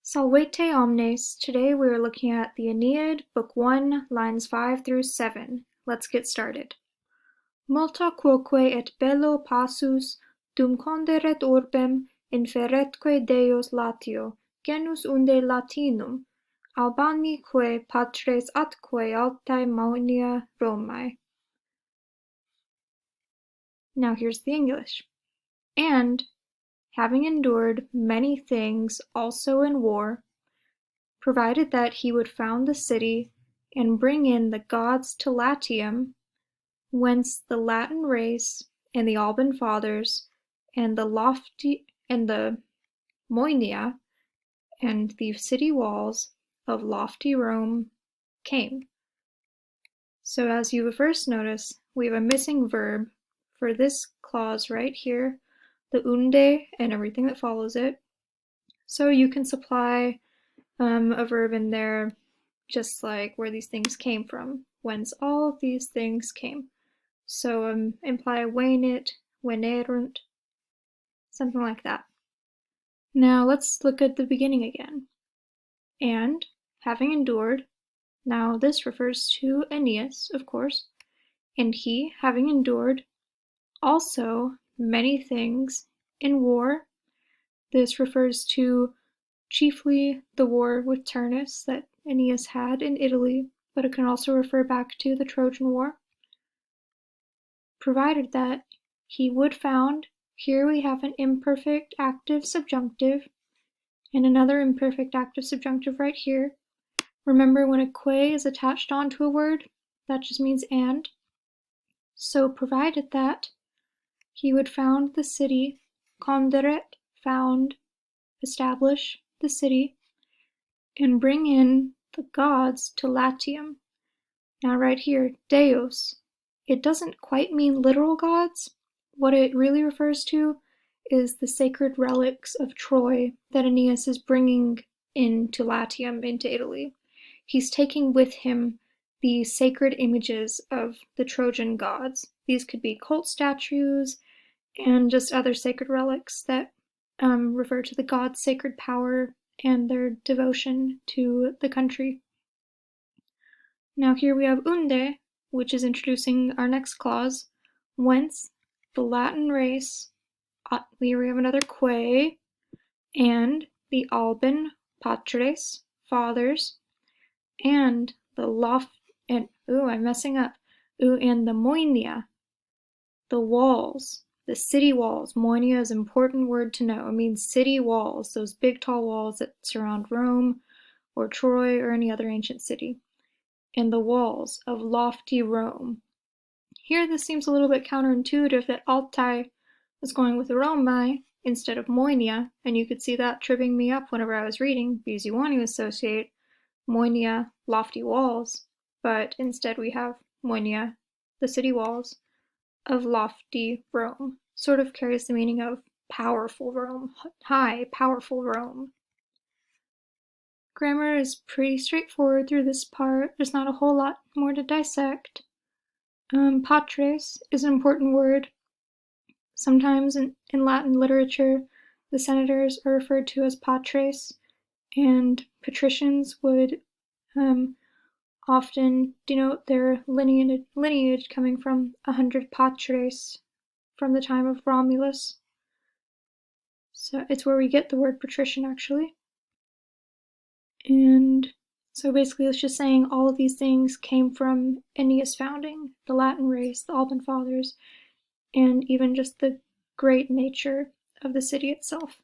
Salvete omnes. Today we are looking at the Aeneid, Book 1, lines 5 through 7. Let's get started. Multa quoque et bello passus, dum conderet urbem, inferretque Deos Latio, genus unde Latinum, Albanique patres atque altae Moenia Romae. Now here's the English. And, having endured many things also in war, provided that he would found the city and bring in the gods to Latium, whence the Latin race and the Alban fathers and the Moenia and the city walls of lofty Rome came. So as you first notice, we have a missing verb for this clause right here, the unde and everything that follows it. So you can supply a verb in there just like where these things came from, whence all of these things came. So imply venit, venerunt, something like that. Now let's look at the beginning again. And, having endured, now this refers to Aeneas, of course, and he, having endured, also many things in war. This refers to chiefly the war with Turnus that Aeneas had in Italy, but it can also refer back to the Trojan War. Provided that he would found, here we have an imperfect active subjunctive, and another imperfect active subjunctive right here. Remember, when a que is attached onto a word, that just means and. So provided that he would found the city, conderet, found, establish the city, and bring in the gods to Latium. Now right here, Deos, it doesn't quite mean literal gods. What it really refers to is the sacred relics of Troy that Aeneas is bringing into Latium, into Italy. He's taking with him the sacred images of the Trojan gods. These could be cult statues and just other sacred relics that refer to the gods' sacred power and their devotion to the country. Now here we have unde, which is introducing our next clause, whence the Latin race, here we have another que, and the Alban patres, fathers, and the and the Moenia, the walls, the city walls. Moenia is an important word to know. It means city walls, those big tall walls that surround Rome or Troy or any other ancient city, and the walls of lofty Rome. Here this seems a little bit counterintuitive that altae was going with Romae instead of Moenia, and you could see that tripping me up whenever I was reading, because you want to associate Moenia, lofty walls, but instead we have Moenia, the city walls of lofty Rome. Sort of carries the meaning of powerful Rome, high, powerful Rome. Grammar is pretty straightforward through this part. There's not a whole lot more to dissect. Patres is an important word. Sometimes in Latin literature, the senators are referred to as patres, and patricians would often denote their lineage coming from 100 patres from the time of Romulus. So it's where we get the word patrician, actually. And so basically it's just saying all of these things came from Aeneas' founding, the Latin race, the Alban fathers, and even just the great nature of the city itself.